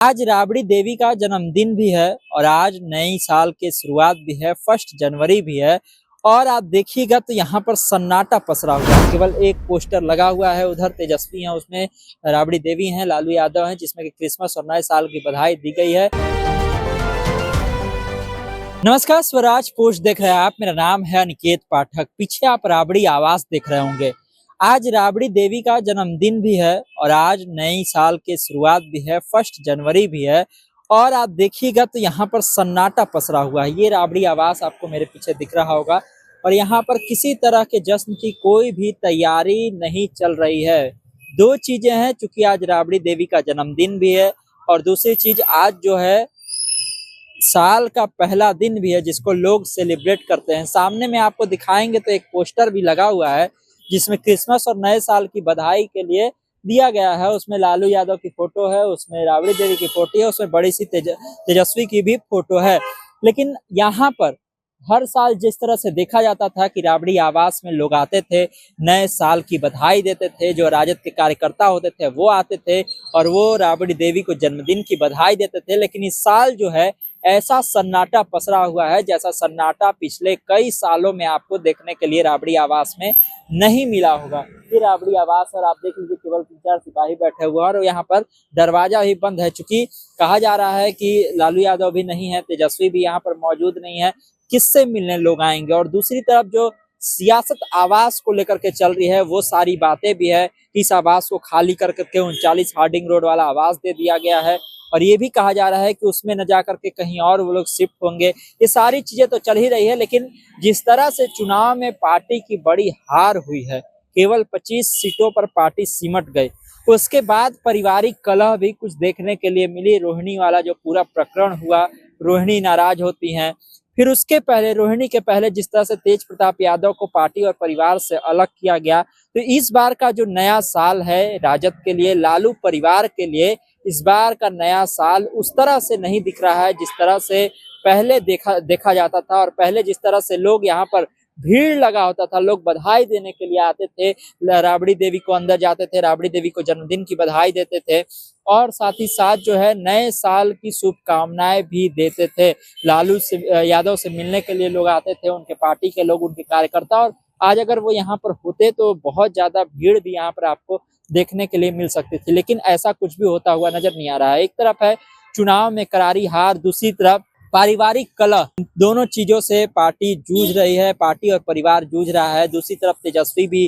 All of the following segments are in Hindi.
आज राबड़ी देवी का जन्मदिन भी है और आज नई साल की शुरुआत भी है, 1 जनवरी भी है। और आप देखिएगा तो यहाँ पर सन्नाटा पसरा हुआ है, केवल एक पोस्टर लगा हुआ है। उधर तेजस्वी है, उसमें राबड़ी देवी हैं, लालू यादव हैं, जिसमें कि क्रिसमस और नए साल की बधाई दी गई है। नमस्कार, स्वराज पोस्ट देख रहे हैं आप। मेरा नाम है अनिकेत पाठक। पीछे आप राबड़ी आवास देख रहे होंगे। आज राबड़ी देवी का जन्मदिन भी है और आज नई साल की शुरुआत भी है, 1 जनवरी भी है। और आप देखिएगा तो यहाँ पर सन्नाटा पसरा हुआ है। ये राबड़ी आवास आपको मेरे पीछे दिख रहा होगा और यहाँ पर किसी तरह के जश्न की कोई भी तैयारी नहीं चल रही है। दो चीजें हैं, चूंकि आज राबड़ी देवी का जन्मदिन भी है और दूसरी चीज आज जो है साल का पहला दिन भी है, जिसको लोग सेलिब्रेट करते हैं। सामने में आपको दिखाएंगे तो एक पोस्टर भी लगा हुआ है, जिसमें क्रिसमस और नए साल की बधाई के लिए दिया गया है। उसमें लालू यादव की फोटो है, उसमें राबड़ी देवी की फोटो है, उसमें बड़ी सी तेजस्वी की भी फोटो है। लेकिन यहाँ पर हर साल जिस तरह से देखा जाता था कि राबड़ी आवास में लोग आते थे, नए साल की बधाई देते थे, जो राजद के कार्यकर्ता होते थे वो आते थे और वो राबड़ी देवी को जन्मदिन की बधाई देते थे। लेकिन इस साल जो है ऐसा सन्नाटा पसरा हुआ है, जैसा सन्नाटा पिछले कई सालों में आपको देखने के लिए राबड़ी आवास में नहीं मिला होगा। ये राबड़ी आवास और आप देख लीजिए, केवल 3-4 सिपाही बैठे हुए हैं और यहाँ पर दरवाजा भी बंद है, चूंकि कहा जा रहा है कि लालू यादव भी नहीं है, तेजस्वी भी यहाँ पर मौजूद नहीं है। किससे मिलने लोग आएंगे? और दूसरी तरफ जो सियासत आवास को लेकर के चल रही है, वो सारी बातें भी है। इस आवास को खाली कर करके 39 हार्डिंग रोड वाला आवास दे दिया गया है और ये भी कहा जा रहा है कि उसमें न जा करके कहीं और वो लोग शिफ्ट होंगे। ये सारी चीजें तो चल ही रही है, लेकिन जिस तरह से चुनाव में पार्टी की बड़ी हार हुई है, केवल 25 सीटों पर पार्टी सिमट गई, उसके बाद पारिवारिक कलह भी कुछ देखने के लिए मिली। रोहिणी वाला जो पूरा प्रकरण हुआ, रोहिणी नाराज होती हैं। फिर उसके पहले, रोहिणी के पहले जिस तरह से तेज प्रताप यादव को पार्टी और परिवार से अलग किया गया, तो इस बार का जो नया साल है राजद के लिए, लालू परिवार के लिए, इस बार का नया साल उस तरह से नहीं दिख रहा है जिस तरह से पहले देखा जाता था। और पहले जिस तरह से लोग यहाँ पर भीड़ लगा होता था, लोग बधाई देने के लिए आते थे, राबड़ी देवी को अंदर जाते थे, राबड़ी देवी को जन्मदिन की बधाई देते थे और साथ ही साथ जो है नए साल की शुभकामनाएं भी देते थे। लालू से यादव से मिलने के लिए लोग आते थे, उनके पार्टी के लोग, उनके कार्यकर्ता। और आज अगर वो यहाँ पर होते तो बहुत ज्यादा भीड़ भी यहाँ पर आपको देखने के लिए मिल सकती थी, लेकिन ऐसा कुछ भी होता हुआ नजर नहीं आ रहा है। एक तरफ है चुनाव में करारी हार, दूसरी तरफ पारिवारिक कलह। दोनों चीजों से पार्टी जूझ रही है, पार्टी और परिवार जूझ रहा है। दूसरी तरफ तेजस्वी भी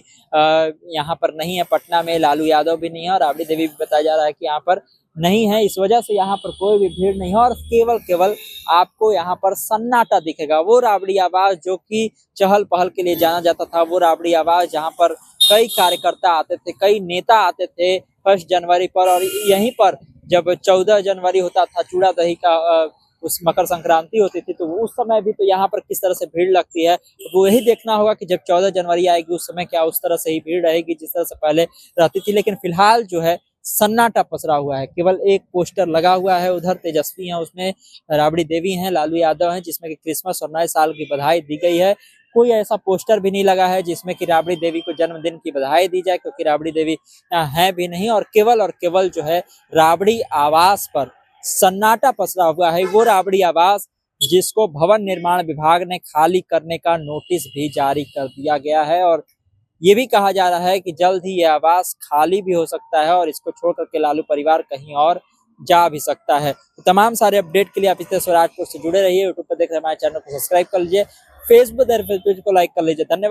यहाँ पर नहीं है, पटना में लालू यादव भी नहीं है और राबड़ी देवी भी बताया जा रहा है कि यहाँ पर नहीं है। इस वजह से यहाँ पर कोई भी भीड़ नहीं है और केवल आपको यहाँ पर सन्नाटा दिखेगा। वो राबड़ी आवास जो कि चहल पहल के लिए जाना जाता था, वो राबड़ी आवास जहाँ पर कई कार्यकर्ता आते थे, कई नेता आते थे 1 जनवरी पर। और यहीं पर जब 14 जनवरी होता था, चूड़ा दही का उस मकर संक्रांति होती थी, तो उस समय भी तो यहाँ पर किस तरह से भीड़ लगती है, वो यही देखना होगा कि जब 14 जनवरी आएगी उस समय क्या उस तरह से ही भीड़ रहेगी जिस तरह से पहले रहती थी। लेकिन फिलहाल जो है सन्नाटा पसरा हुआ है, केवल एक पोस्टर लगा हुआ है। उधर तेजस्वी हैं, उसमें राबड़ी देवी हैं, लालू यादव हैं, जिसमें कि क्रिसमस और नए साल की बधाई दी गई है। कोई ऐसा पोस्टर भी नहीं लगा है जिसमें कि राबड़ी देवी को जन्मदिन की बधाई दी जाए, क्योंकि राबड़ी देवी है भी नहीं। और केवल जो है राबड़ी आवास पर सन्नाटा पसरा हुआ है। वो राबड़ी आवास जिसको भवन निर्माण विभाग ने खाली करने का नोटिस भी जारी कर दिया गया है और ये भी कहा जा रहा है कि जल्द ही यह आवास खाली भी हो सकता है और इसको छोड़ करके लालू परिवार कहीं और जा भी सकता है। तो तमाम सारे अपडेट के लिए आप इस स्वराज पोस्ट से जुड़े रहिए। यूट्यूब पर देख रहे हमारे चैनल को सब्सक्राइब कर लीजिए, फेसबुक को लाइक कर लीजिए। धन्यवाद।